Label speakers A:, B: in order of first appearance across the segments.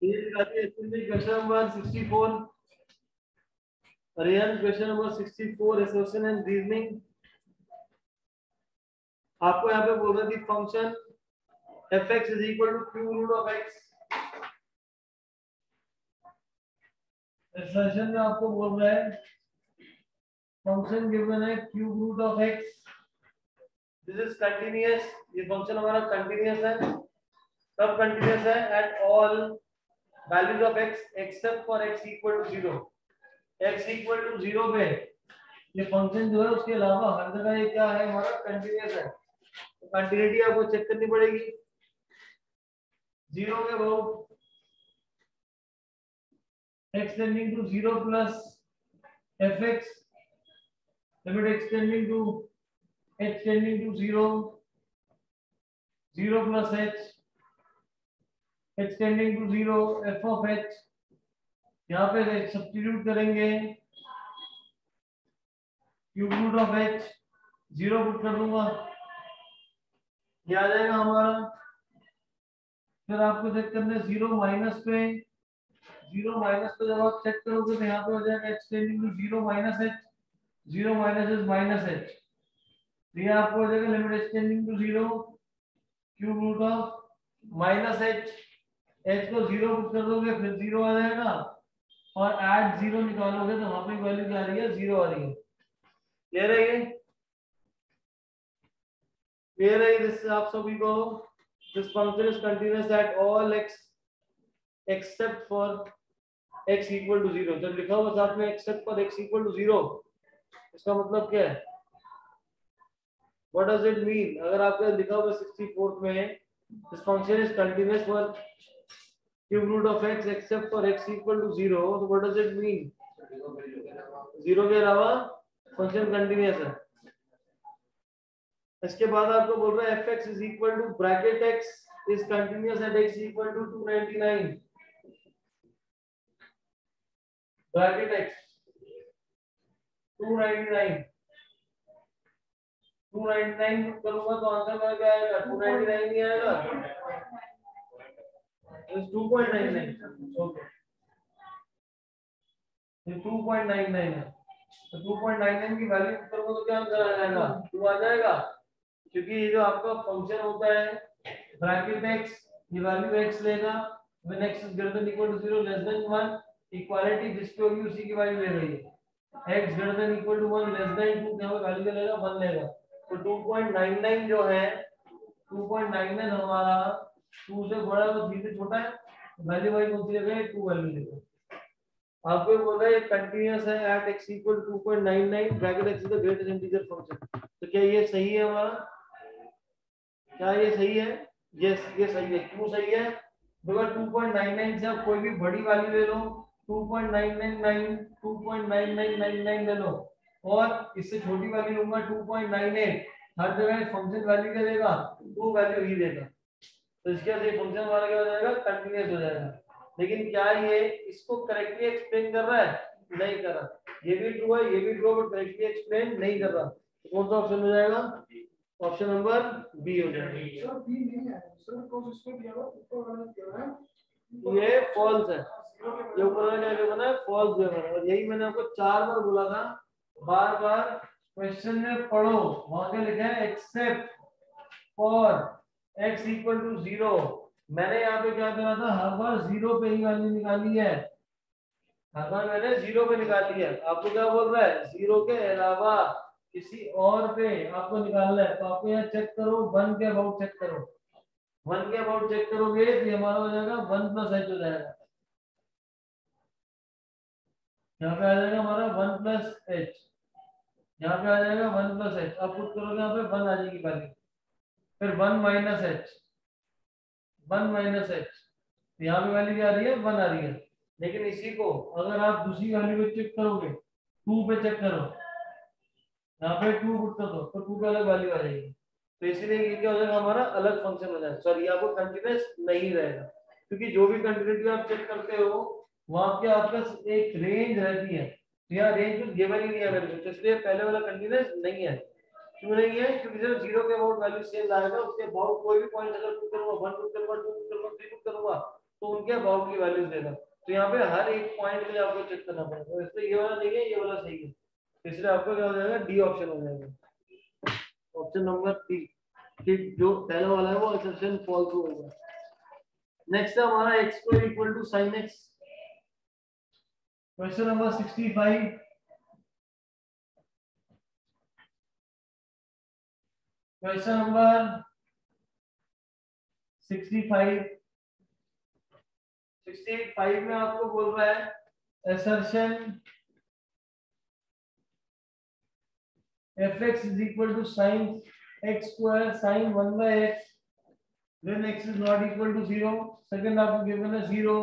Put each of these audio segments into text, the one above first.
A: Question number 64 Aryan, question number 64 association and reasoning. आपको यहाँ पे बोल रही थी function fx is equal to cube root of x। इस सेशन में आपको बोल रहा है फंक्शन गिवन है cube root of x, this is continuous. ये फंक्शन हमारा कंटीन्यूअस है। कब कंटीन्यूअस है? At all values of x except for x equal to 0। x equal to 0 पे ये फंक्शन जो है उसके अलावा हर जगह ये क्या है? हमारा कंटीन्यूअस है। तो कंटिन्यूटी आपको चेक करनी पड़ेगी। 0 के about x tending to 0 plus fx, limit x tending to h tending to 0, 0 plus h tending to 0, f of h। यहाँ पे सब्स्टिट्यूट करेंगे cube root of h, 0 put कर दूंगा, ये आ जाएगा हमारा। फिर आपको चेक करना है 0 माइनस पे, 0 माइनस पे जब आप चेक करोगे तो यहाँ पे हो जाएगा h tending to 0 minus h, 0 minus is minus h। ये आपको हो जाएगा limit h tending to 0 cube root of minus h, h को 0 पुट कर दोगे फिर 0 आ जाएगा और ऐड 0 निकालोगे तो वहां पे वैल्यू क्या आ रही है? 0 आ रही है। क्लियर है ये? क्लियर है दिस आप सभी को? This function is continuous at all x except for x equal to 0। जब लिखा हुआ साथ में except for x equal to 0, इसका मतलब क्या है? What does it mean? अगर आपके लिखा हुआ 64th में this function is continuous for cube root of x except for x equal to 0, तो व्हाट डज इट मीन? 0 के अलावा फंक्शन कंटीन्यूअस है। इसके बाद आपको बोल रहा है fx is equal to bracket x is continuous at x equal to 299, bracket x 299 299 करूंगा तो आंसर मेरा क्या आएगा? 299 नहीं आएगा, इज 2.99। ओके, ये 2.99 है तो 2.99 की वैल्यू करूंगा तो क्या आंसर आ जाएगा? 2 आ जाएगा। क्योंकि ये जो आपका फंक्शन होता है ब्रैकेट x, ये वैल्यू x लेगा when x is greater than equal to 0 less than 1, equality जिस पे होगी उसी की वैल्यू ले रही है। x greater than equal to 1 less than 2 क्या वैल्यू क्या लेगा? 1 लेगा। तो 2.99 जो है 2.99 हमारा 2 से बड़ा है तो 3 से छोटा है, वैल्यू वाइज कौन सी जगह है? 2 वैल्यू लेगा। आपको बोल रहा है कंटीन्यूअस है at x equal 2.99 bracket x is the greatest integer function. तो क्या ये सही है हमारा? क्या ये सही है? यस, ये सही है। क्यों सही है? बिकॉज़ 2.99 से आप कोई भी बड़ी वैल्यू ले लो, 2.999 2.9999 ले लो और इससे छोटी वैल्यू लूंगा 2.98, हर जगह फंक्शन वैल्यू क्या देगा? 2 वैल्यू ही देगा। तो इसके से फंक्शन हमारा क्या हो जाएगा? कंटीन्यूअस हो जाएगा। लेकिन क्या ये इसको करेक्टली एक्सप्लेन कर रहा है? नहीं कर रहा। ये भी ट्रू है, ये भी ट्रू है, बट करेक्टली एक्सप्लेन नहीं कर रहा। तो कौन सा ऑप्शन हो जाएगा? ऑप्शन नंबर बी हो जाएगा।
B: सर बी नहीं है सर, तो इसको दिया हुआ ऊपर वाला दिया हुआ है,
A: ये फॉल्स है, ये ऊपर वाला क्या बना है? फॉल्स जो है। और यही मैंने आपको 4 बार बोला था, बार बार क्वेश्चन में पढ़ो, वहां पे लिखा है except for x equal to 0। मैंने यहाँ पे क्या करा था? हर बार 0 पे ही वैल्यू निकाली है, हर बार मैंने 0 पे निकाली है। आपको क्या बोल रहा है? 0 के अलावा किसी और पे आपको निकालना है। तो आपको यहाँ चेक करो, 1 के अबाउट चेक करो, 1 के अबाउट चेक करोगे तो ये हमारा हो जाएगा 1 प्लस h हो जाएगा। यहाँ पे आ जाएगा हमारा 1 प्लस h, यहाँ पे आ जाएगा 1 प्लस h। अब पुट करोगे यहाँ पे 1 आ जाएगी वैल्यू, फिर 1 माइनस h, 1 माइनस h, यहाँ पे वैल्यू क्या आ रही है? 1 आ रही है। लेकिन इसी को अगर आप दूसरी वैल्यू पे चेक करोगे, 2 पे चेक करो, यहाँ पे 2 पुट कर दो तो 2 पे अलग वैल्यू आ जाएगी। तो इसीलिए ये क्या हो जाएगा? हमारा अलग फंक्शन हो जाएगा। सॉरी, आपको कंटीन्यूअस नहीं रहेगा, क्योंकि जो भी कंटीन्यूटी आप चेक करते हो वहां पे आपका एक रेंज रहती है। तो यहाँ रेंज कुछ गिवन ही नहीं है मेरे को, तो इसलिए पहले वाला कंटीन्यूअस नहीं है। क्यों नहीं है? क्योंकि जब 0 के अबाउट वैल्यू सेम आएगा, उसके अबाउट कोई भी पॉइंट अगर पुट करूंगा, 1 पुट करूंगा, 2 पुट करूंगा, 3 पुट करूंगा, तो उनके अबाउट की वैल्यूज देगा। तो यहाँ पे हर एक पॉइंट के लिए आपको चेक करना पड़ेगा, तो इसलिए ये वाला नहीं है, ये वाला सही है, इसलिए आपको क्या हो जाएगा, डी ऑप्शन हो जाएगा, ऑप्शन नंबर 3 कि जो पहला वाला है वो असर्शन फॉल्स होगा। नेक्स्ट है हमारा x square equal to sin x, question number 65। Question number 65 में आपको बोल रहा है assertion fx is equal to sin x square sin 1 by x when x is not equal to 0। Second आपको given है 0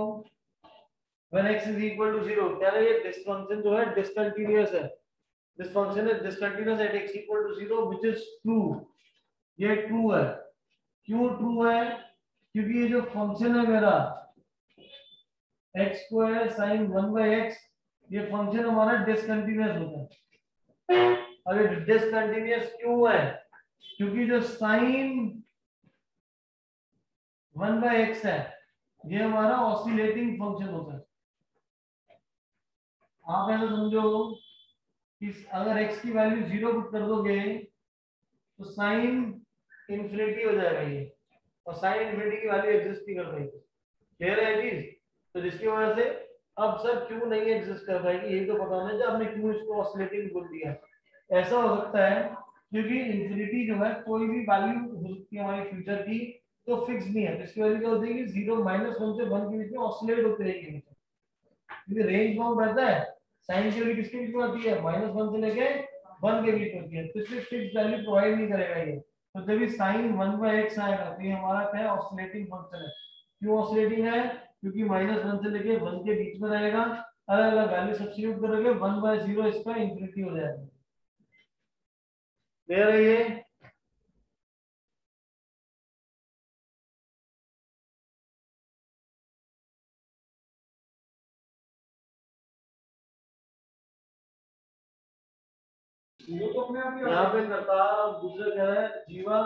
A: when x is equal to 0। क्या है, ये दिस फंक्शन जो है डिसकंटीन्यूअस है, this function is discontinuous at x equal to 0 which is true। ये true है, क्यों ट्रू है, क्योंकि ये जो फंक्शन है मेरा x square sin 1 by x, ये फंक्शन हमारा डिसकंटीन्यूअस होता है। अब ये डिसकंटीन्यूअस क्यों है, क्योंकि जो sin 1 by x है ये हमारा ऑसिलेटिंग फंक्शन होता है। आप ऐसा समझो कि अगर x की वैल्यू 0 पुट कर दोगे तो साइन इंफिनिटी हो जाएगा ये, और साइन इंफिनिटी की वैल्यू एग्जिस्ट नहीं कर पाएगी। क्लियर है चीज, तो जिसकी वजह से अब सर क्यों नहीं एग्जिस्ट कर पाएगी, यही तो पता नहीं आपने क्यों इसको ऑसिलेटिंग बोल दिया। ऐसा हो सकता है क्योंकि इंफिनिटी जो है कोई भी वैल्यू हो सकती है हमारी फ्यूचर की, तो फिक्स नहीं है, इसकी वजह क्या होती है कि 0 -1 से 1 के बीच में ऑसिलेट होते रहेगी, क्योंकि रेंज बाउंड रहता है। साइन की वैल्यू किसके बीच में आती है, -1 से लेके 1 के बीच में होती है, तो इसलिए फिक्स वैल्यू प्रोवाइड नहीं करेगा ये। तो जब भी sin 1 by x आएगा तो ये हमारा क्या है, ऑसिलेटिंग फंक्शन है। क्यों ऑसिलेटिंग है, क्योंकि -1 से लेके 1 के बीच में रहेगा, अलग अलग वैल्यू सब्स्टिट्यूट करोगे 1/0 इसका इंफिनिटी हो जाएगा। क्लियर है ये, यहाँ पे करता दूसरा कह रहा है जीवा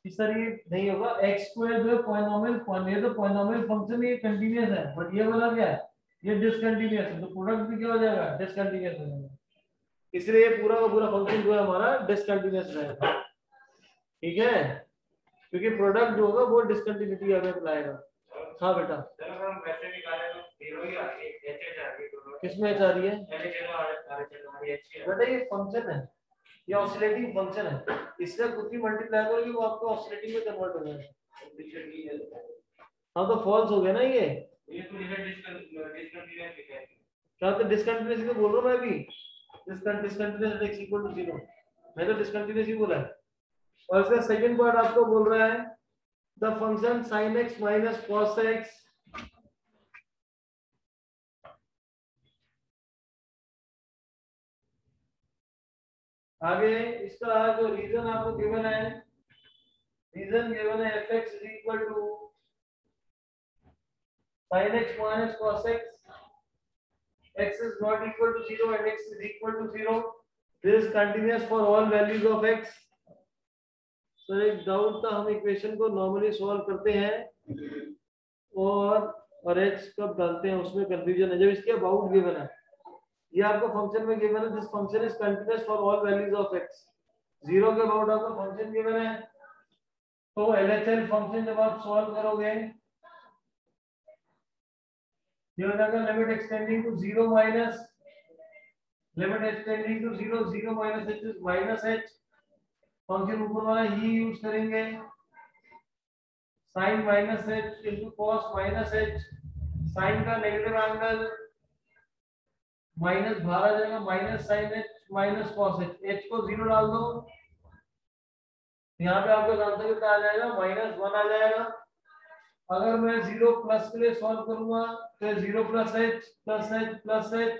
A: इस तरह ये नहीं होगा, x स्क्वायर जो है पॉलिनोमियल, ये तो पॉलिनोमियल फंक्शन ये कंटीन्यूअस है, बट ये वाला क्या है, ये डिसकंटीन्यूअस है, तो प्रोडक्ट भी क्या हो जाएगा, डिसकंटीन्यूअस हो जाएगा, इसलिए ये पूरा का पूरा फंक्शन जो है हमारा डिसकंटीन्यूअस रहेगा। ठीक है, क्योंकि प्रोडक्ट जो होगा वो डिसकंटिन्यूटी हमें लाएगा। हाँ बेटा, हम वैसे निकाले तो 0 ही आ रही है, एच आ रही है, किसमें एच आ रही है, बेटा ये फंक्शन है, ये ऑसिलेटिंग फंक्शन है, इससे कुछ भी मल्टीप्लाई करोगे वो आपको ऑसिलेटिंग में कन्वर्ट हो जाएगा। हाँ तो फॉल्स हो गया ना ये तो डिसकंटिन्यूअस है, क्या तो डिसकंटिन्यूअस को बोल रहा हूं मैं भी, डिसकंटिन्यूअस x इक्वल टू 0, मैं तो डिसकंटिन्यूअस ही बोला है। और इसका सेकंड पार्ट आपको बोल रहा है the function sin x minus cos x आगे इसका जो रीजन आपको गिवन है, रीजन गिवन है fx is equal to sin x minus cos x, x is not equal to 0 and x is equal to 0, this is continuous for all values of x। Sir एक doubt था, हम equation को normally solve करते हैं और h कब डालते हैं उसमें कंफ्यूजन है। जब इसके अबाउट गिवन है, ये आपको फंक्शन में गिवन है, this function is continuous for all values of x, 0 के अबाउट आपको फंक्शन गिवन है, तो LHL फंक्शन जब आप सॉल्व करोगे ये हो जाएगा limit x tending to 0 minus limit x tending to 0 0 minus h is minus h, function ऊपर वाला ही यूज करेंगे, sin minus h into cos minus h, sin का नेगेटिव एंगल माइनस बाहर आ जाएगा, minus sin h minus cos h, h को 0 डाल दो, यहाँ पे आपको आंसर कितना आ जाएगा, -1 आ जाएगा। अगर मैं 0 प्लस के लिए सॉल्व करूंगा तो 0 plus h plus h plus h,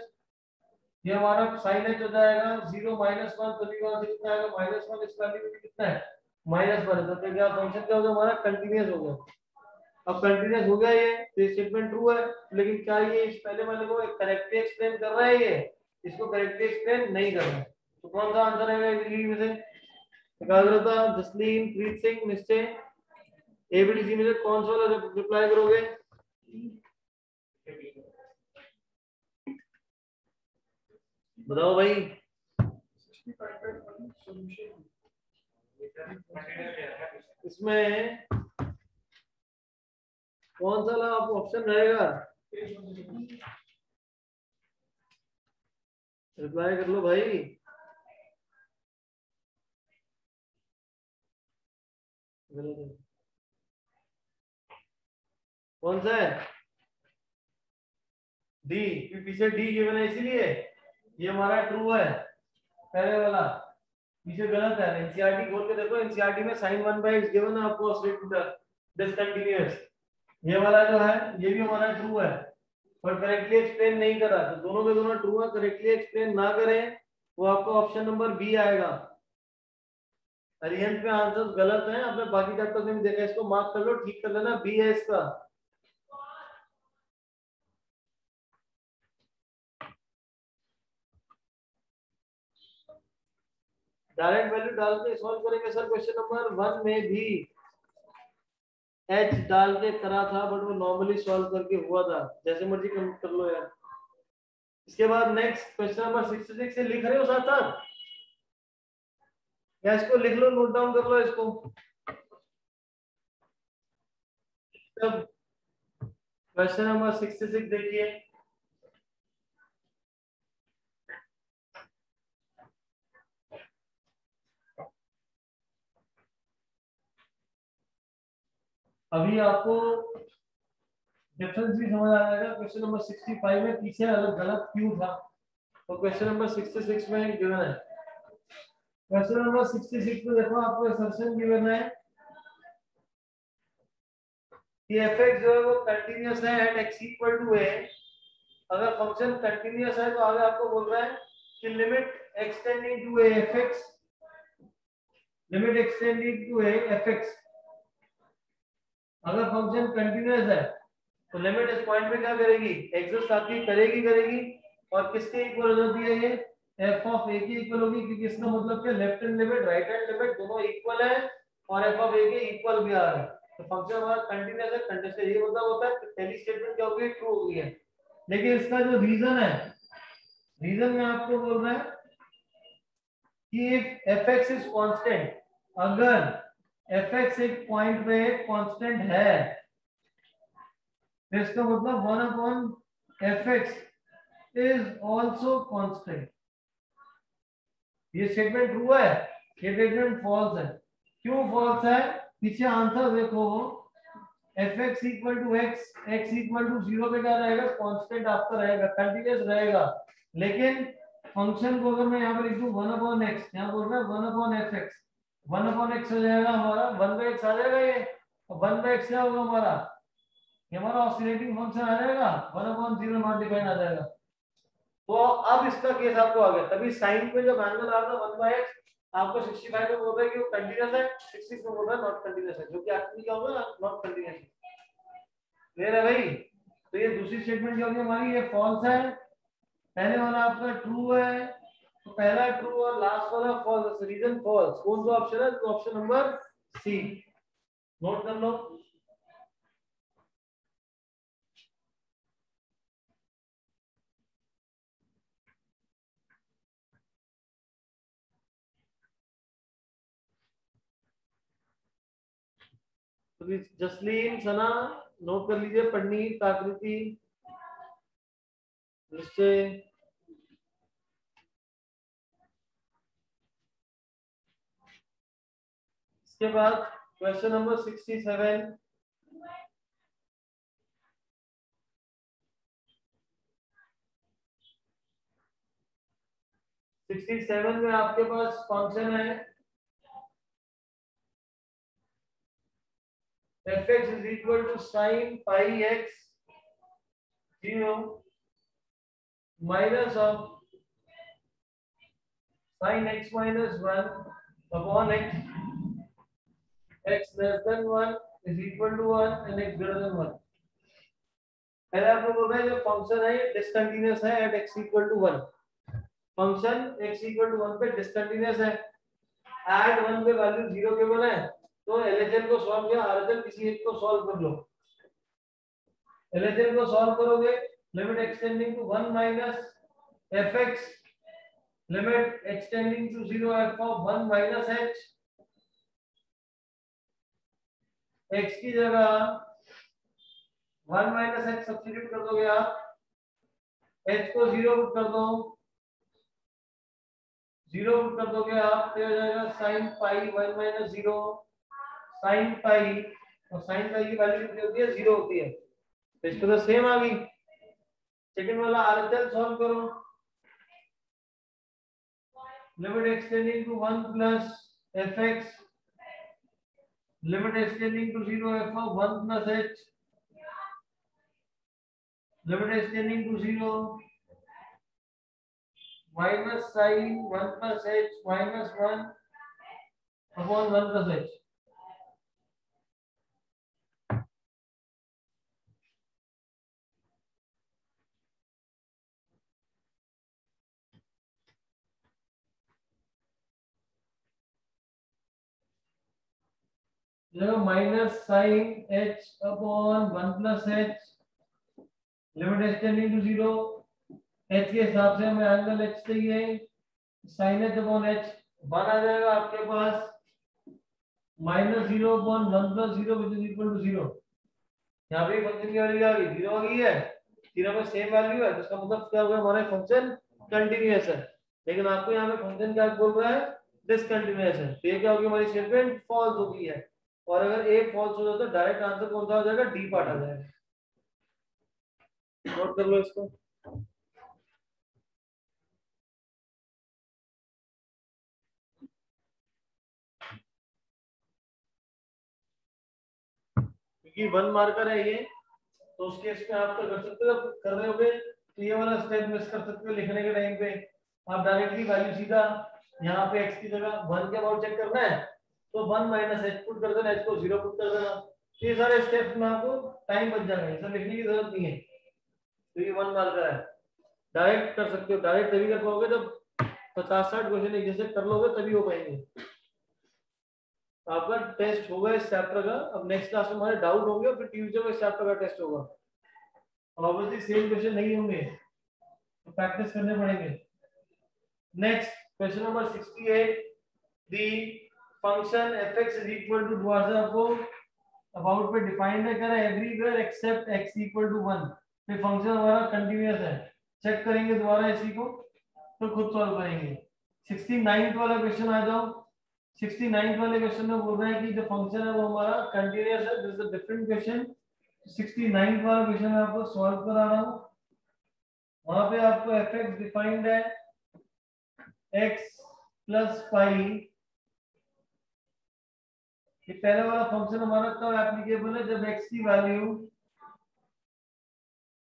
A: ये हमारा sin h हो जाएगा, 0 -1 तो कितना आएगा, -1, इस वैल्यू में कितना है, -1, तो क्या फंक्शन क्या होगा हमारा, कंटीन्यूअस हो गया। अब कंटीन्यूअस हो गया ये स्टेटमेंट ट्रू है, लेकिन क्या ये इस पहले वाले को करेक्टली एक्सप्लेन कर रहा है, ये इसको करेक्टली एक्सप्लेन नहीं कर रहा है, तो कौन सा आंसर है में से, जसलीन, प्रीत सिंह, निश्चय, एबीसी में से कौन सा वाला रिप्लाई करोगे, बताओ भाई।
B: 65 सॉल्यूशन
A: इसमें कौन सा ऑप्शन रहेगा? रिप्लाई कर लो भाई। कौन सा है? डी, पीछे डी गिवन है इसीलिए ये हमारा ट्रू है पहले वाला, पीछे गलत है। एनसीईआरटी खोल के देखो, एनसीईआरटी में sin 1/x गिवन है आपको डिसकंटीन्यूअस। ये वाला जो है ये भी हमारा ट्रू है पर करेक्टली एक्सप्लेन नहीं करा, तो दोनों में दोनों ट्रू है। करेक्टली एक्सप्लेन ना करें वो आपको ऑप्शन नंबर बी आएगा। अरिहंत में आंसर गलत है, आपने बाकी चैप्टर में देखा, इसको मार्क कर लो, ठीक कर लेना, बी है इसका। डायरेक्ट वैल्यू डाल के सॉल्व करेंगे सर। क्वेश्चन नंबर 1 में भी h डाल के करा था बट वो नॉर्मली सॉल्व करके हुआ था, जैसे मर्जी कर लो यार। इसके बाद नेक्स्ट क्वेश्चन नंबर 66 से लिख रहे हो साथ साथ या इसको लिख लो, नोट डाउन कर लो इसको। तब क्वेश्चन नंबर 66 देखिए। अभी आपको डिफरेंस भी समझ आ जाएगा। क्वेश्चन नंबर 65 में पीछे अलग गलत क्यों था, तो क्वेश्चन नंबर 66 में गिवन है। क्वेश्चन नंबर 66 में देखो आपको असर्शन गिवन है कि fx जो है वो कंटीन्यूअस है at x equal to a। अगर फंक्शन कंटीन्यूअस है तो आगे आपको बोल रहा है कि limit x tending to a fx, limit x tending to a fx। अगर फंक्शन कंटीन्यूअस है तो लिमिट इस पॉइंट पे क्या करेगी, एग्जिस्ट आपकी करेगी और किसके इक्वल हो जाती है ये, f ऑफ a के इक्वल होगी, क्योंकि इसका मतलब क्या left hand limit right hand limit दोनों इक्वल है और f ऑफ a के इक्वल भी आ रहा है, तो फंक्शन हमारा कंटीन्यूअस है। कंटीन्यूअस ये मतलब होता है पहली स्टेटमेंट क्या होगी, ट्रू होगी है। लेकिन इसका जो रीजन है, रीजन में आपको बोल रहा है कि इफ fx इज कांस्टेंट, अगर fx एक पॉइंट पे कांस्टेंट है तो इसका मतलब 1/fx इज आल्सो कांस्टेंट। ये स्टेटमेंट ट्रू है, ये स्टेटमेंट फॉल्स है। क्यों फॉल्स है, पीछे आंसर देखो, fx equal to x, x equal to 0 पे क्या रहेगा, कांस्टेंट आपका रहेगा, कंटीन्यूअस रहेगा। लेकिन फंक्शन को अगर मैं यहाँ पर लिख दूं 1/x, यहाँ बोल रहा है 1/fx, 1/x हो जाएगा हमारा 1/x आ जाएगा ये, और 1/x क्या होगा हमारा, ये हमारा ऑसिलेटिंग फंक्शन आ जाएगा, 1/0 नॉट डिफाइंड आ जाएगा। तो अब इसका केस आपको आ गया, तभी साइन पे जब एंगल आ रहा है 1/x, आपको 65 में बोल रहा है कि वो कंटीन्यूअस है, 66 में बोल रहा है नॉट कंटीन्यूअस है, जो कि एक्चुअली क्या होगा, नॉट कंटीन्यूअस है। क्लियर है भाई? तो ये दूसरी स्टेटमेंट क्या होगी हमारी, ये फॉल्स है, पहले वाला आपका ट्रू है, तो पहला ट्रू और लास्ट वाला फॉल्स, रीजन फॉल्स। कौन सा ऑप्शन है, तो ऑप्शन नंबर सी, नोट कर लो। तो जसलीन, सना नोट कर लीजिए, पढ़नी प्राकृति, निश्चय। इसके बाद क्वेश्चन नंबर 67, में आपके पास फंक्शन है fx is equal to sin pi x 0 minus of sin x minus 1 upon x, x less than 1 is equal to 1 and x greater than 1। पहले आपको बोल रहा है जो फंक्शन है ये डिसकंटीन्यूअस है at x equal to 1, function x equal to 1 पे डिसकंटीन्यूअस है, एट 1 पे वैल्यू 0 केवल है, तो एलएचएल को सॉल्व किया, आरएचएल किसी एक को सॉल्व कर लो। LHS को सॉल्व करोगे, limit x tending to 1 minus fx, limit x tending to 0 f of 1 minus h, x की जगह 1 माइनस h सब्स्टिट्यूट कर दोगे आप, h को 0 पुट कर दो, 0 पुट कर दोगे आप, तो हो जाएगा sin पाई 1 माइनस 0 sin पाई, और sin पाई की वैल्यू कितनी होती है, 0 होती है, तो इसको तो सेम आ गई। सेकंड वाला RHL सॉल्व करो, limit x tending to 1 plus fx, limit x tending to 0 f of 1 plus h, limit x tending to 0 minus sin 1 plus h minus 1 upon 1 plus h। Minus sine h upon 1 plus h, limit x tending to 0, h के हिसाब से हमें angle h चाहिए, sine h upon h 1 आ जाएगा आपके पास, minus 0 upon 1 plus 0 which is equal to 0। यहाँ पे फंक्शन की वैल्यू आ गई, 0 आ गई है, तीनों में सेम वैल्यू है, तो इसका मतलब क्या होगा, हमारा फंक्शन कंटीन्यूअस है। लेकिन आपको यहाँ पे फंक्शन क्या बोल रहा है, डिसकंटीन्यूअस है, तो ये क्या होगी, हमारी स्टेटमेंट फॉल्स होगी है, और अगर ए फॉल्स हो जाए तो डायरेक्ट आंसर कौन सा हो जाएगा, डी पार्ट आ जाएगा। नोट कर लो इसको। क्योंकि 1 मार्कर है ये, तो उस केस में आप क्या कर सकते हो, कर रहे होगे तो ये वाला स्टेप मिस कर सकते हो लिखने के टाइम पे, आप डायरेक्टली वैल्यू सीधा यहाँ पे x की जगह 1 के अबाउट चेक करना है, तो 1 माइनस h पुट कर देना, h को 0 पुट कर देना, ये सारे स्टेप्स में आपको टाइम बच जाएगा, ये सब लिखने की जरूरत नहीं है, तो ये 1 मार्कर है, डायरेक्ट कर सकते हो, डायरेक्ट तभी कर पाओगे जब 50-60 क्वेश्चन एक जैसे कर लोगे तभी हो पाएंगे। आपका टेस्ट होगा इस चैप्टर का, अब नेक्स्ट क्लास में हमारे डाउट होंगे, फिर ट्यूसडे को इस चैप्टर का टेस्ट होगा, ऑब्वियसली सेम क्वेश्चन नहीं होंगे, तो प्रैक्टिस करने पड़ेंगे। Next question number 68, the function fx is equal to द्वारा से आपको अबाउट पे डिफाइंड है, कह रहा है everywhere except x equal to 1, फिर फंक्शन हमारा कंटीन्यूअस है, चेक करेंगे दोबारा इसी को, तो खुद सॉल्व करेंगे। 69th वाला क्वेश्चन आ जाओ, 69th वाले क्वेश्चन में बोल रहा है कि जो फंक्शन है वो हमारा कंटीन्यूअस है, this is a different question. 69th वाला क्वेश्चन मैं आपको सॉल्व करा रहा हूं, वहां पे आपको fx डिफाइंड है x प्लस पाई, ये पहले वाला फंक्शन हमारा कब एप्लीकेबल है, जब x की वैल्यू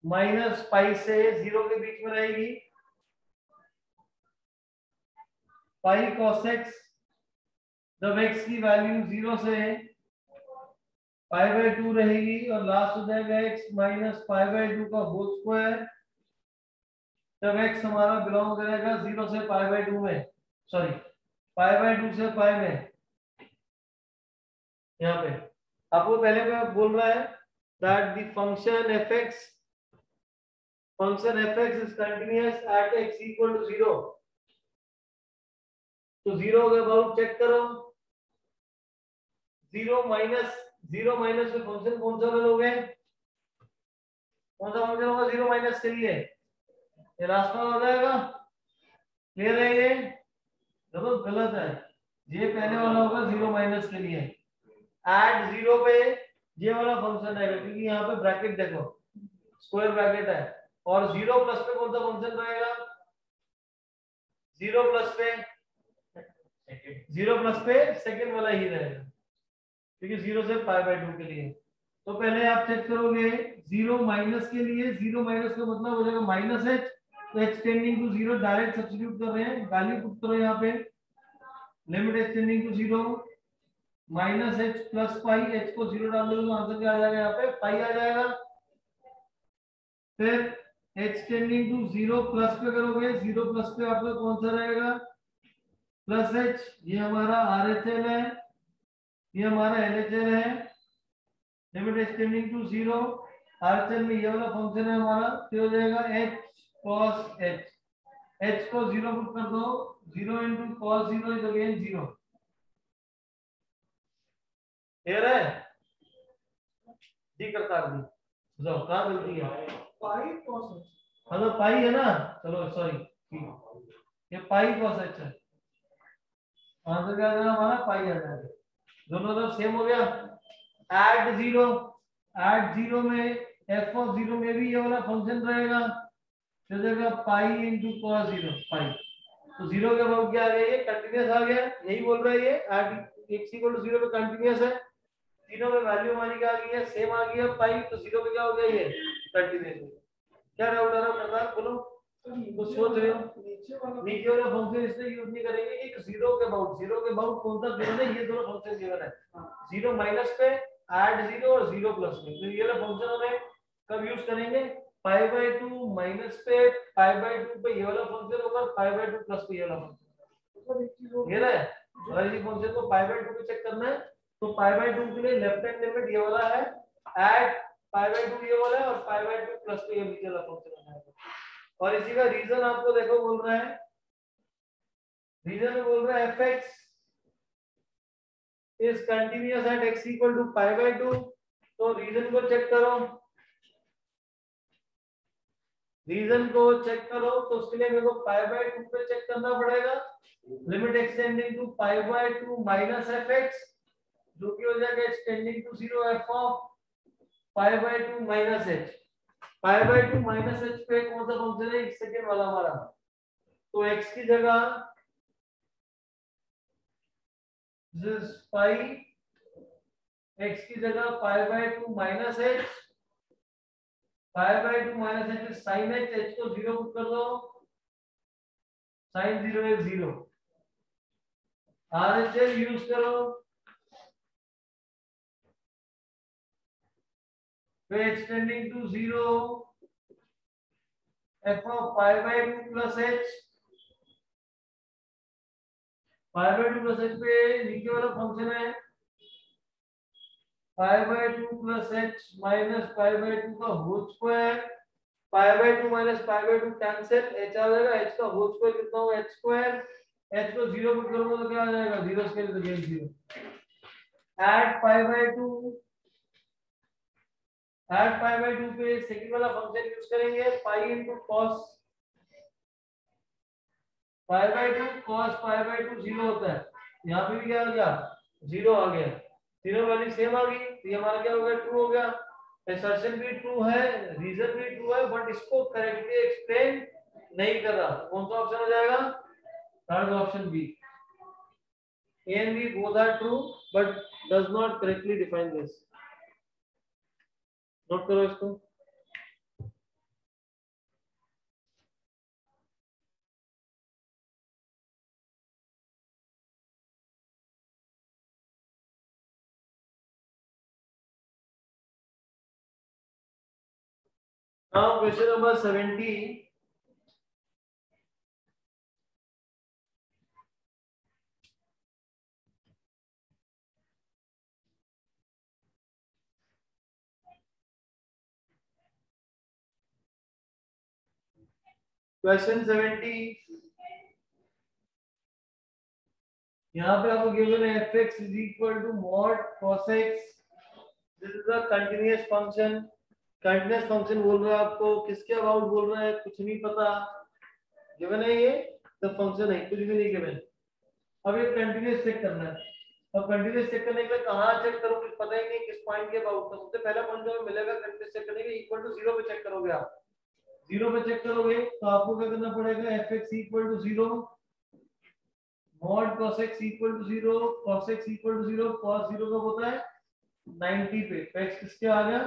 A: माइनस पाई से 0 के बीच में रहेगी, पाई cos x, जब x की वैल्यू 0 से पाई बाय 2 रहेगी, और लास्ट हो जाएगा x माइनस पाई बाय 2 का होल स्क्वायर, जब x हमारा बिलोंग करेगा 0 से पाई बाय 2 में, सॉरी पाई बाय 2 से पाई में, यहाँ पे आपको पहले में बोल रहा है that the function fx is continuous at x equal to 0, तो 0 के अबाउट चेक करो, 0 माइनस में फंक्शन कौन सा लोगे, कौन सा फंक्शन होगा 0 माइनस के लिए, ये रास्ता हो जाएगा, क्लियर है, ये देखो गलत है, ये पहले वाला होगा 0 माइनस के लिए, एट 0 पे ये वाला फंक्शन रहेगा, क्योंकि यहाँ पे ब्रैकेट देखो स्क्वायर ब्रैकेट है, और 0 प्लस पे कौन सा फंक्शन रहेगा, 0 प्लस पे सेकंड वाला ही रहेगा, क्योंकि 0 से पाई बाय 2 के लिए। तो पहले आप चेक करोगे 0 माइनस के लिए, 0 माइनस का मतलब हो जाएगा माइनस h, तो h tending to 0 direct substitute कर रहे हैं, वैल्यू पुट करो यहाँ पे, limit h tending to 0 minus h plus pi, h को 0 डाल दोगे तो आंसर क्या आ जाएगा, यहाँ पे पाई आ जाएगा, फिर h टेंडिंग टू 0 प्लस पे करोगे, 0 प्लस पे आपका कौन सा रहेगा, प्लस h, ये हमारा RHL है, ये हमारा LHL है, लिमिट एक्सटेंडिंग टू 0 RHS में ये वाला फंक्शन है हमारा, तो हो जाएगा h cos h, h को 0 पुट कर दो, 0 into cos 0 is again 0, clear है जी करता जी, जाओ कहाँ गलती है,
B: पाई cos h।
A: हाँ तो पाई है ना, चलो सॉरी, ये पाई cos h है, आंसर क्या आ जाएगा हमारा, पाई आ जाएगा, दोनों तरफ सेम हो गया। ऐड जीरो, ऐड जीरो में एफ ऑफ जीरो में भी ये वाला फंक्शन रहेगा, तो देगा पाई इनटू cos जीरो पाई, तो जीरो के अबाउट क्या आ गया, ये कंटीन्यूअस आ गया, यही बोल रहा है ये at x equal to zero पे कंटीन्यूअस है, तीनों में वैल्यू हमारी क्या आ गई है, सेम आ गई है पाई, तो जीरो पे क्या हो गया ये कंटीन्यूअस। क्या डाउट आ रहा है प्रकार बोलो, तो सोच रहे हो नीचे वाला फंक्शन इसलिए यूज नहीं करेंगे कि जीरो के अबाउट कौन सा गिवन है, ये दोनों फंक्शन गिवन है, जीरो माइनस पे ऐड जीरो और जीरो प्लस में, तो ये वाला फंक्शन हमें कब यूज करेंगे, पाई बाय 2 माइनस पे पाई बाय 2 पे ये वाला फंक्शन होगा, पाई बाय 2 प्लस पे ये वाला फंक्शन, ये है अगर ये फंक्शन को पाई बाय 2 पे चेक करना है तो पाई बाय 2 के लिए लेफ्ट हैंड लिमिट ये वाला है, ऐड पाई बाय 2 ये वाला है, और पाई बाय 2 प्लस पे ये नीचे वाला फंक्शन है, और इसी का रीजन आपको देखो बोल रहा है, रीजन में बोल रहा है fx is continuous at x equal to pi by 2, तो रीजन को चेक करो, रीजन को चेक करो, तो उसके लिए मेरे को पाई बाय 2 पे चेक करना पड़ेगा, limit x tending to pi by 2 minus fx, जो कि हो जाएगा x tending to 0 f of pi by 2 minus h, pi by 2 minus h पे कौन सा फंक्शन है, एक सेकंड वाला हमारा, तो x की जगह दिस पाई, x की जगह pi by 2 minus h, pi by 2 minus h sine h को 0 पुट कर दो, साइन 0 है 0, RHS यूज करो, फिर x tending to 0 f of pi by 2 plus h, pi by 2 plus h पे नीचे वाला फंक्शन है pi by 2 plus h minus pi by 2 का whole square, pi by 2 minus pi by 2 cancel, h आ जाएगा, h का होल स्क्वायर कितना होगा h स्क्वायर, h को 0 पुट करोगे तो क्या आ जाएगा 0 स्क्वायर तो gain 0, add pi by 2, add pi by 2 पे सेकंड वाला फंक्शन यूज करेंगे, पाई into cos pi by 2 cos pi by 2 0 होता है, यहाँ पे भी क्या आ गया 0 आ गया, तीनों वैल्यू सेम आ गई, तो ये हमारा क्या हो गया ट्रू हो गया, असर्शन भी ट्रू है, रीजन भी ट्रू है, बट इसको करेक्टली एक्सप्लेन नहीं कर रहा, कौन सा ऑप्शन हो जाएगा, third option B, A and B both are true but does not correctly define this, note करो इसको। नाउ क्वेश्चन नंबर 70, क्वेश्चन 70 यहाँ पे आपको गिवन है fx is equal to mod cos x, this is a continuous function, continuous function बोल रहा है आपको, किसके अबाउट बोल रहा है कुछ नहीं पता, गिवन है ये द फंक्शन है, कुछ भी नहीं गिवन, अब ये कंटीन्यूअस चेक करना है, अब कंटीन्यूअस चेक करने के लिए कहाँ चेक करूँ कुछ पता ही नहीं किस पॉइंट के अबाउट, तो सबसे पहला पॉइंट जो मिलेगा कंटीन्यूअस चेक करने के इक्वल टू 0 पे चेक करोगे आप, 0 पे चेक करोगे तो आपको क्या करना पड़ेगा fx equal to 0 mod cos x equal to 0, cos x equal to 0, cos 0 कब होता है 90 पे, तो x किसके आ गया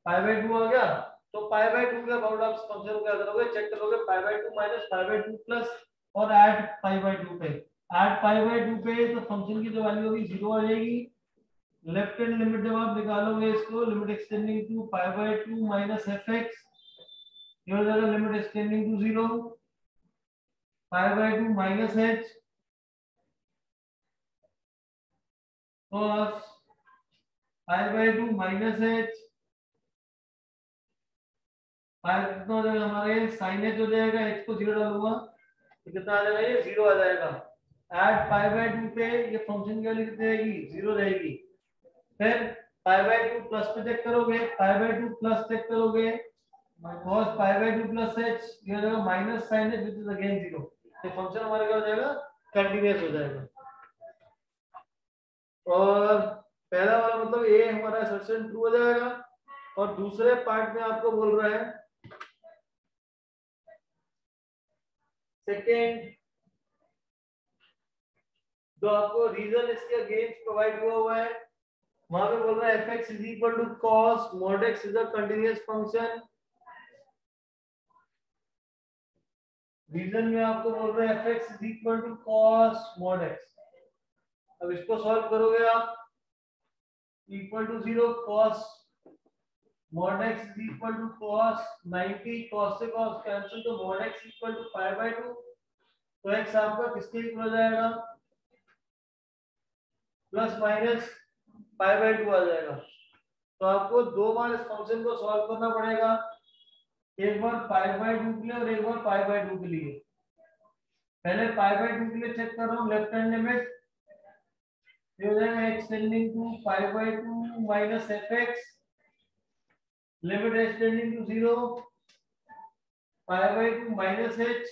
A: पाई बाय 2 आ गया, तो पाई बाय 2 के अबाउट आप फंक्शन को क्या करोगे चेक करोगे, पाई by 2 minus pi by 2 plus और ऐड पाई बाय 2 पे, ऐड पाई बाय 2 पे तो फंक्शन की जो वैल्यू होगी 0 आ जाएगी, लेफ्ट हैंड लिमिट जब आप निकालोगे इसको, limit x tending to pi by 2 minus fx, ये हो जाएगा limit x tending to 0 pi by 2 minus h cos pi by 2 minus h 5 कितना हो जाएगा हमारे sin h हो जाएगा, h को 0 डालूंगा तो कितना आ जाएगा, ये 0 आ जाएगा। ऐड पाई बाय 2 पे ये फंक्शन की वैल्यू कितनी रहेगी, 0 रहेगी। फिर पाई बाय 2 प्लस पे चेक करोगे, पाई बाय 2 प्लस चेक करोगे cos pi by 2 plus h ये हो जाएगा minus sin h which is again 0। ये फंक्शन हमारा क्या हो जाएगा, कंटीन्यूअस हो जाएगा। और पहला वाला मतलब ए हमारा असर्शन ट्रू हो जाएगा, और दूसरे पार्ट में आपको बोल रहा है सेकेंड, जो आपको रीजन इसके अगेंस्ट प्रोवाइड हुआ है वहां पे बोल रहा है fx is equal to cos mod x is a continuous function। Reason में आपको बोल रहा है fx is equal to cos mod x। अब इसको सॉल्व करोगे आप, equal to 0 cos mod x is equal to cos 90, cos से cos कैंसिल तो mod x equal to pi by 2, तो x आपका किसके इक्वल हो जाएगा, प्लस माइनस पाई बाय 2 आ जाएगा। तो आपको दो बार इस फंक्शन को सॉल्व करना पड़ेगा, एक बार पाई बाय 2 के लिए और एक बार पाई बाय 2 के लिए। पहले पाई बाय 2 के लिए चेक कर रहा हूं, लेफ्ट हैंड लिमिट ये हो जाएगा x tending to pi by 2 minus fx, limit h tending to 0 pi by 2 minus h,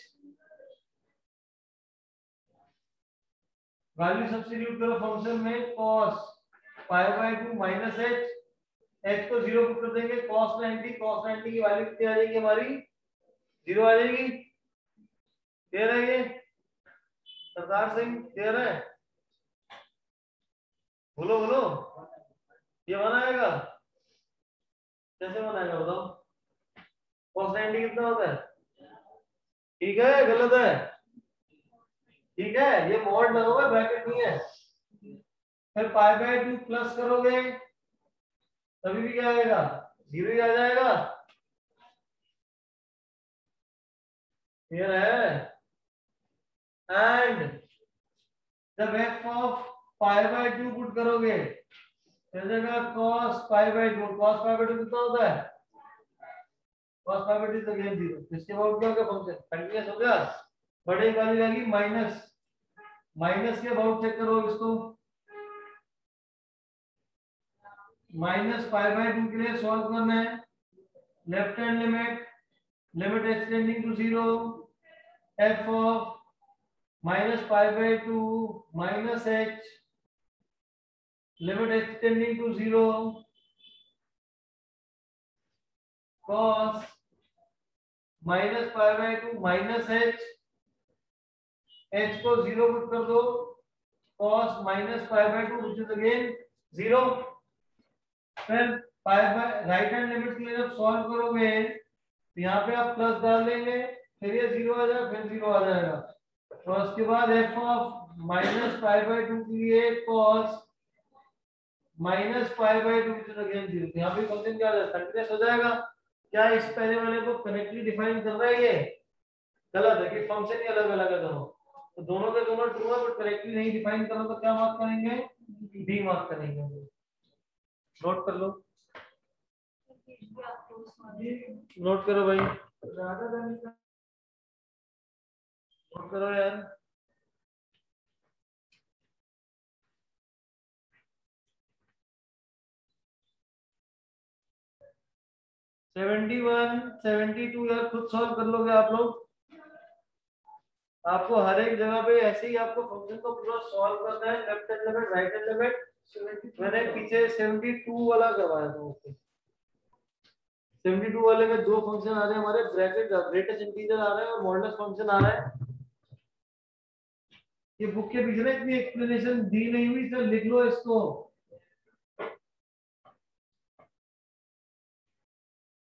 A: value substitute करो फंक्शन में cos pi by 2 minus h, h को 0 पुट कर देंगे, cos 90 की वैल्यू कितनी आ जाएगी हमारी, 0 आ जाएगी। क्लियर है ये सरदार सिंह, क्लियर है, बोलो बोलो, ये बनाएगा कैसे बनाएगा बताओ, cos 90 कितना होता है, ठीक है गलत है, ठीक है ये मॉड लगा हुआ है ब्रैकेट नहीं है। फिर पाई बाय 2 प्लस करोगे तभी भी क्या आएगा, 0 ही आ जाएगा। क्लियर है, एंड जब f of pi by 2 put करोगे तो जाएगा cos pi by 2, cos pi by 2 कितना होता है, cos पाई बाय 2 तो अगेन 0। इसके बाद क्या होगा, फंक्शन कंटीन्यूअस हो गया, बड़े वाली आएगी माइनस, माइनस के अबाउट चेक करो इसको, माइनस पाई बाय 2 के लिए सॉल्व करना है, left hand limit, limit x tending to 0 f of minus pi by 2 minus h, limit x tending to 0 cos minus pi by 2 minus h, h को 0 put कर दो, cos minus pi by 2 which is again 0। फिर pi by right hand limit के लिए जब solve करोगे तो यहाँ पे आप प्लस डाल देंगे, फिर ये 0 आ जाएगा, फिर 0 आ जाएगा। तो उसके बाद f of minus pi by 2 के लिए cos minus pi by 2 which is again 0। यहाँ पे फंक्शन क्या आ जाएगा, कंटीन्यूअस हो जाएगा। क्या इस पहले वाले को करेक्टली डिफाइन कर रहा है, ये गलत है कि फंक्शन ही अलग अलग है दोनों, तो दोनों के दोनों ट्रू है बट करेक्टली नहीं डिफाइन करो तो क्या मार्क करेंगे, डी मार्क करेंगे। नोट कर लो, नोट करो भाई, नोट करो यार। सेवेंटी 72 यार खुद सॉल्व कर लोगे आप लोग, आपको हर एक जगह पे ऐसे ही आपको फंक्शन को पूरा सॉल्व करना है, left hand limit right hand limit. मैंने पीछे 72 वाला करवाया था, ओके 72 वाले में दो फंक्शन आ रहे हैं हमारे, ब्रैकेट ग्रेटेस्ट इंटीजर आ रहा है और मॉडुलस फंक्शन आ रहा है। ये बुक के पीछे ना इतनी एक्सप्लेनेशन दी नहीं हुई, तो लिख लो इसको,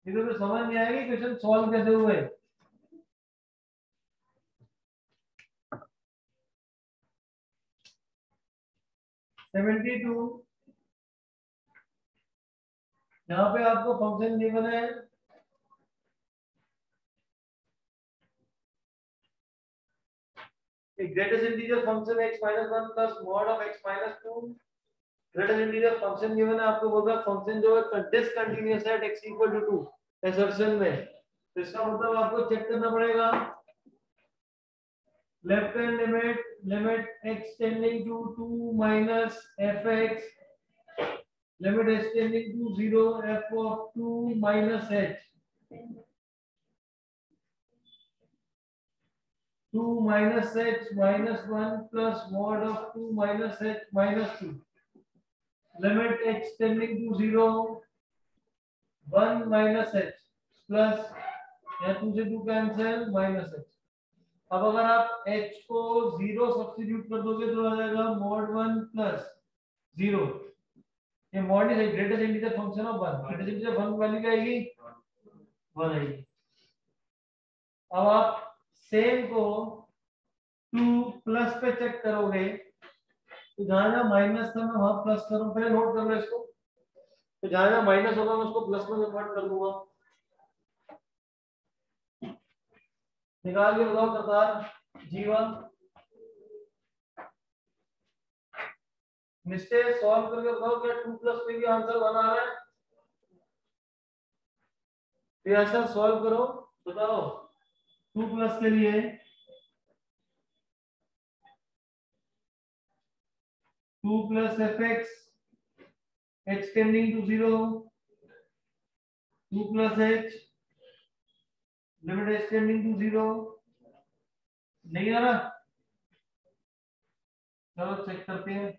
A: इधर तो समझ नहीं आएगी क्वेश्चन सॉल्व कैसे हुए। सेवेंटी टू यहाँ पे आपको फंक्शन गिवन है greatest integer function x minus 1 plus mod of x minus 2। Greatest integer function given है, आपको बोल रहा है फंक्शन जो है डिसकंटीन्यूअस है at x equal to 2 assertion में, तो इसका मतलब आपको चेक करना पड़ेगा left hand limit x tending to 2 minus fx limit h tending to 0 f of 2 minus h 2 minus h minus 1 plus mod of 2 minus h minus 2 limit h tending to 0 1 minus h plus या 2 से 2 cancel minus h। अब अगर आप h को 0 substitute कर दोगे तो आ जाएगा mod 1 प्लस 0। ये mod is greatest integer function of 1। Greatest integer function value क्या आएगी 1 आएगी। अब आप सेम को 2 प्लस पे चेक करोगे तो जहां जहां माइनस था मैं वहां प्लस करूं, पहले नोट कर लो इसको। तो जहां जहां माइनस होगा मैं उसको प्लस में कन्वर्ट कर दूंगा। निकाल के बताओ करतार जीवन मिस्टेक सॉल्व करके बताओ क्या 2 प्लस पे भी आंसर 1 आ रहा है। तो ऐसा सॉल्व करो, बताओ 2 प्लस के लिए 2 plus fx h tending to 0 2 plus h limit h tending to 0 नहीं आ रहा। चलो चेक करते हैं।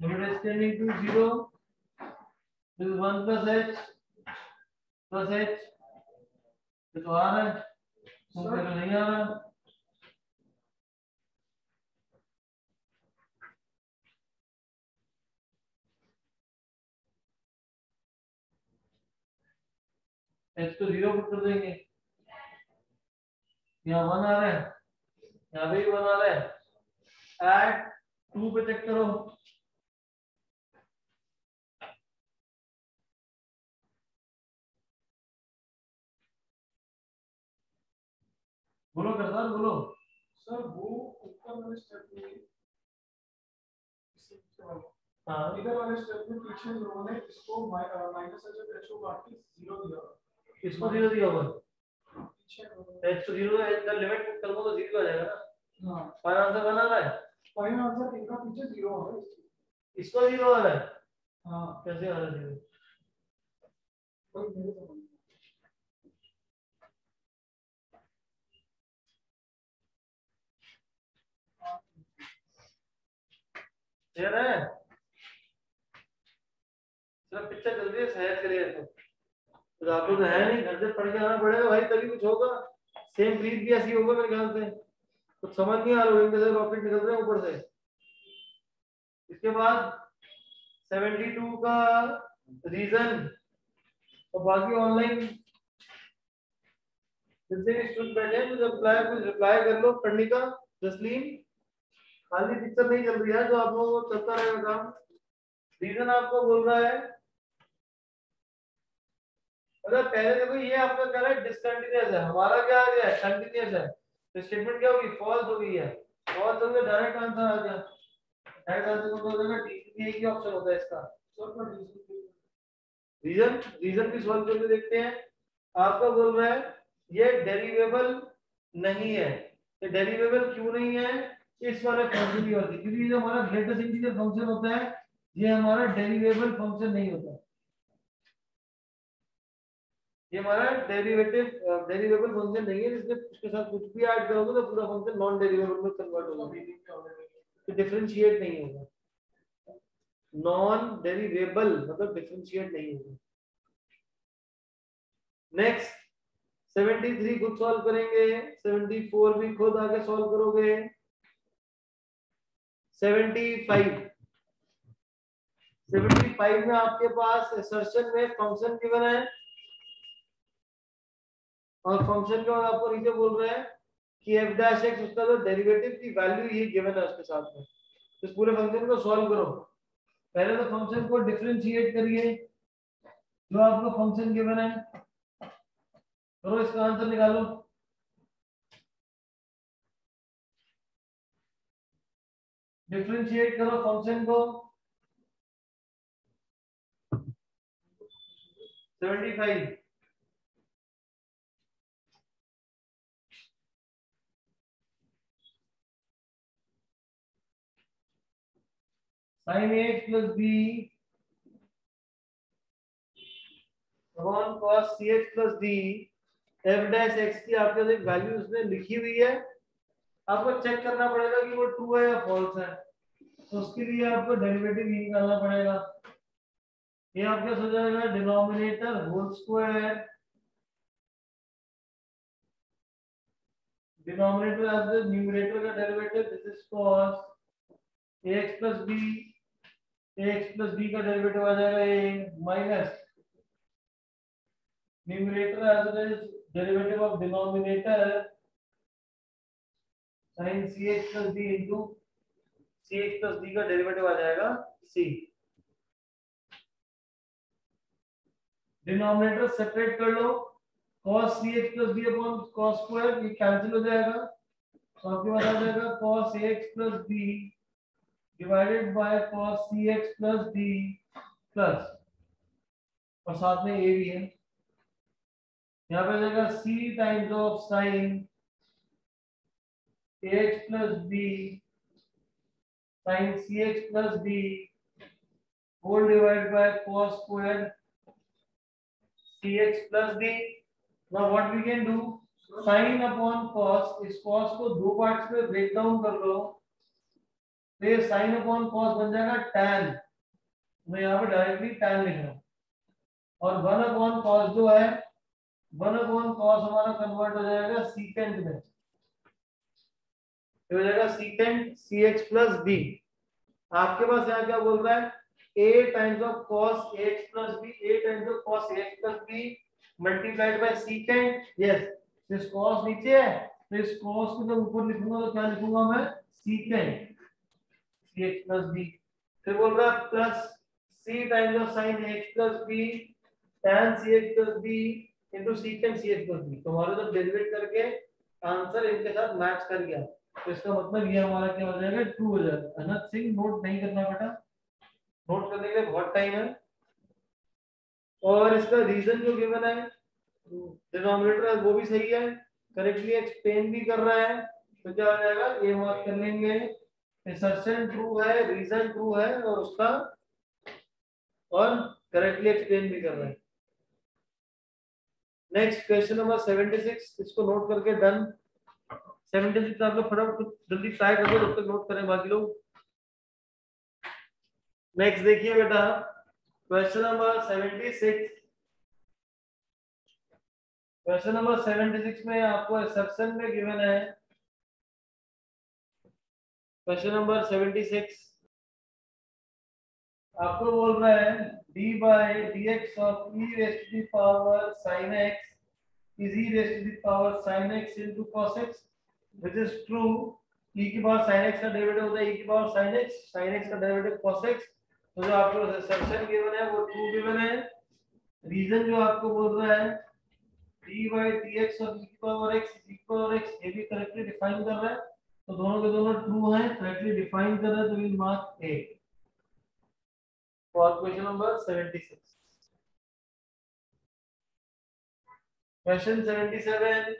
A: limit h tending to 0 this is 1 plus h ये तो आ रहा है, तो नहीं आ रहा। h को 0 पुट कर देंगे, यहाँ 1 आ रहा है, यहाँ पे भी 1 आ रहा है। ऐड 2 पे चेक करो, बोलो करतार बोलो।
B: सर वो ऊपर वाले स्टेप में
A: हाँ
B: इधर वाले स्टेप में पीछे लोगों ने इसको माइनस h को काट के 0 दिया,
A: इसको 0 दिया हुआ
B: पीछे
A: h को 0 है, इधर लिमिट पुट करूंगा तो 0 आ जाएगा ना।
B: हां
A: फाइनल आंसर बना रहा है,
B: फाइनल आंसर इनका पीछे 0 है,
A: इसको 0 आ रहा है।
B: हां
A: कैसे आ रहा है 0?
B: कोई मेरे समझ
A: क्लियर है? चलो पिक्चर जल्दी से सहज करिए इसको। तो आपको तो है नहीं, घर से पढ़ के आना पड़ेगा भाई, तभी कुछ होगा। सेम ब्रीथ भी ऐसी होगा मेरे ख्याल से। कुछ समझ नहीं आ रहा है कैसे रॉकेट निकल रहे हैं ऊपर से। इसके बाद 72 का रीजन और बाकी ऑनलाइन जितने भी स्टूडेंट बैठे हैं कुछ रिप्लाई कर लो पढ़ने का। जसलीन खाली पिक्चर नहीं चल रही है, जो आप लोगों को चलता रहेगा काम। रीजन आपको बोल रहा है, अगर पहले देखो ये आपका कह रहा है डिसकंटिन्यूअस है, हमारा क्या आ गया है कंटिन्यूअस है, तो स्टेटमेंट क्या होगी फॉल्स हो गई है। फॉल्स हो गया, डायरेक्ट आंसर आ गया। डायरेक्ट आंसर को बोल देना डी एक ही ऑप्शन होता है इसका। रीजन रीजन भी सॉल्व करके देखते हैं। आपका बोल रहा है ये डेरिवेबल नहीं है। ये डेरिवेबल क्यों नहीं है? इस वाले फंक्शन की वजह से, क्योंकि जो हमारा ग्रेटेस्ट इंटीजर फंक्शन होता है ये हमारा डेरिवेबल फंक्शन नहीं होता। ये हमारा डेरिवेबल फंक्शन नहीं है, जिसमें उसके साथ कुछ भी ऐड करोगे तो पूरा फंक्शन नॉन डेरिवेबल में कन्वर्ट होगा, तो डिफरेंशिएट नहीं होगा। नॉन डेरिवेबल मतलब डिफरेंशिएट नहीं होगा। नेक्स्ट 73 खुद सॉल्व करेंगे, 74 भी खुद आगे सॉल्व करोगे। 75 में आपके पास असर्शन में फंक्शन गिवन है और फंक्शन के बाद आपको नीचे बोल रहा है कि f डैश x उसका जो डेरिवेटिव की वैल्यू ये गिवन है उसके साथ में। इस पूरे फंक्शन को सॉल्व करो। पहले तो फंक्शन को डिफरेंशिएट करिए, जो आपको फंक्शन गिवन है करो, इसका आंसर निकालो। डिफरेंशिएट करो फंक्शन को, 75 sin ax plus b upon cos cx plus d f dash x की आपके पास एक वैल्यू उसने लिखी हुई है, आपको चेक करना पड़ेगा कि वो ट्रू है या फॉल्स है। तो उसके लिए आपको डेरिवेटिव निकालना पड़ेगा। ये आपके हो जाएगा denominator whole square, denominator as the numerator का derivative this is cos ax plus b, ax plus b का डेरिवेटिव आ जाएगा a minus numerator as it is derivative of denominator sin cx plus d into cx plus d का derivative आ जाएगा c। Denominator separate कर लो, cos cx plus d upon cos square ये cancel हो जाएगा, तो आपके पास आ जाएगा cos ax plus b divided by cos cx plus d plus और साथ में a भी है, यहाँ पे आ जाएगा c times of sin ax plus b sin cx plus d whole divided by cos square cx plus d। Now what we can do, sin upon cos, इस cos को दो पार्ट्स में ब्रेक डाउन कर लो, तो ये sin upon cos बन जाएगा tan, मैं यहाँ पे डायरेक्टली tan लिख रहा हूँ, और 1 upon cos जो है 1 upon cos हमारा कन्वर्ट हो जाएगा secant में, तो हो जाएगा secant cx plus d। आपके पास यहाँ क्या बोल रहा है, a times of cos ax plus b, a times of cos ax plus b multiplied by secant, yes, इस cos नीचे है तो इस cos को जब ऊपर लिखूंगा तो क्या लिखूंगा मैं, secant cx plus b, फिर बोल रहा है plus c times of sin ax plus b tan cx plus b into secant cx plus b, तो हमारा जब डेरिवेट करके आंसर इनके साथ मैच कर गया तो इसका मतलब ये हमारा क्या हो जाएगा, ट्रू हो जाएगा। अनदर थिंग नोट नहीं करना बेटा, नोट करने के लिए बहुत टाइम है, और इसका रीजन जो गिवन है डिनोमिनेटर वो भी सही है, करेक्टली एक्सप्लेन भी कर रहा है, तो क्या हो जाएगा, ये मार्क कर लेंगे, असर्शन ट्रू है, रीजन ट्रू है, और उसका और करेक्टली एक्सप्लेन भी कर रहा है। नेक्स्ट क्वेश्चन नंबर 76, इसको नोट करके डन। 76 आप लोग फटाफट जल्दी ट्राई करो, जब तक नोट करें बाकी लोग। नेक्स्ट देखिए बेटा, क्वेश्चन नंबर 76, क्वेश्चन नंबर 76 में आपको असर्शन में गिवन है, क्वेश्चन नंबर 76 आपको बोल रहा है d by dx of e raised to the power sin x is e raised to the power sin x into cos x, which is true। e की power sin x का derivative होता है e की power sin x का derivative cos x, तो जो आपको assertion given है वो ट्रू गिवन है। रीजन जो आपको बोल रहा है d by dx of e की power x is equal to x, ये भी करेक्टली डिफाइन कर रहा है, तो दोनों के दोनों ट्रू हैं, करेक्टली डिफाइन कर रहा है, तो will mark A for question number 76। Question 77,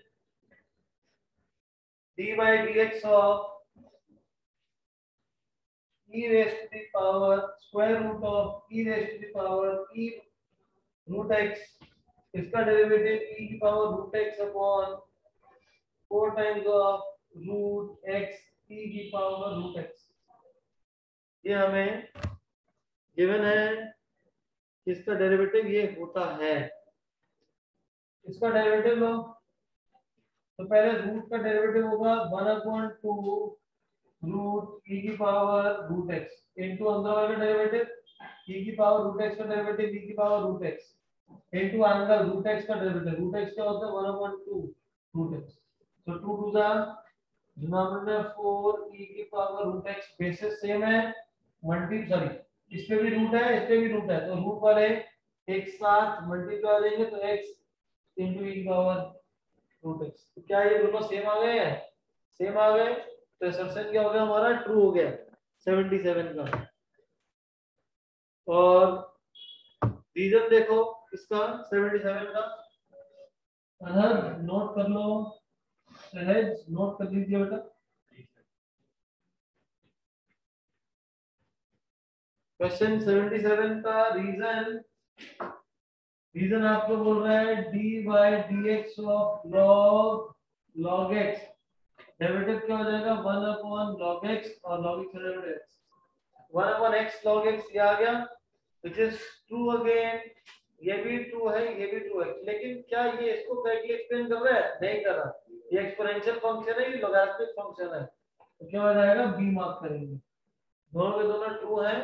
A: d by dx of e raised to the power square root of e raised to the power e root x, इसका डेरिवेटिव e की power root x upon 4 times of root x e की power root x, ये हमें given है, इसका derivative ये होता है, इसका डेरिवेटिव लो, तो पहले रूट का डेरिवेटिव होगा 1/2 रूट e की पावर रूट x इनटू अंदर वाला डेरिवेटिव e की पावर रूट x का डेरिवेटिव e की पावर रूट x इनटू अंदर रूट x का डेरिवेटिव, रूट x क्या होता है 1/2 रूट x, तो 2 टू द डिनोमिनेटर 4 e की power root x, basis same है, सॉरी इस पे भी रूट है, इस पे भी रूट है, तो रूट वाले एक साथ मल्टीप्लाई हो जाएंगे, तो x इनटू e की पावर रूट x, तो क्या ये दोनों सेम आ गए हैं, सेम आ गए, तो असर्शन क्या हो गया हमारा, ट्रू हो गया 77 का। और रीजन देखो इसका 77 का, अनहद नोट कर लो, सहज नोट कर लीजिए बेटा। क्वेश्चन 77 का रीजन आपको बोल रहा है D by D x of log x, derivative क्या हो जाएगा 1 अपॉन log x और log x derivative x 1 upon x log x, ये आ गया व्हिच इज ट्रू अगेन, ये भी ट्रू है ये भी ट्रू है, लेकिन क्या ये इसको करेक्टली एक्सप्लेन कर रहा है? नहीं कर रहा, ये एक्सपोनेंशियल फंक्शन है, ये लॉगरिथमिक फंक्शन है, तो क्या हो जाएगा बी मार्क करेंगे, दोनों के दोनों ट्रू हैं।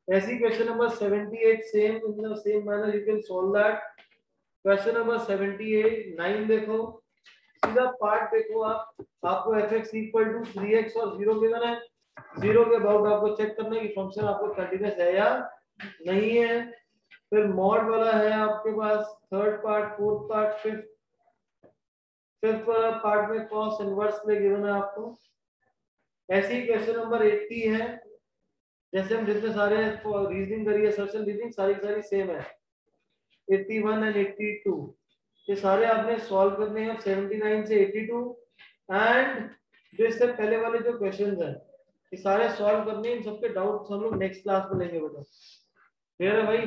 A: ऐसी question number 78 same in the same manner you can solve that. Question number 78 9 देखो, सीधा पार्ट देखो आप, आपको fx इक्वल टू 3x और 0 गिवन है, 0 के अबाउट आपको चेक करना है कि फंक्शन आपको कंटीन्यूअस है या नहीं है। फिर मॉड वाला है आपके पास, third part, fourth part, fifth वाला पार्ट में कॉस इनवर्स में गिवन है आपको। ऐसे ही क्वेश्चन नंबर 80 है, जैसे हम जितने सारे रीजनिंग करिए, सर्चन रीजनिंग सारी सेम है, 81 एंड 82 ये सारे आपने सॉल्व करने हैं 79 से 82, एंड जो इससे पहले वाले जो क्वेश्चंस हैं ये सारे सॉल्व करने हैं, इन सबके डाउट्स हम लोग नेक्स्ट क्लास में लेंगे बेटा, क्लियर है भाई?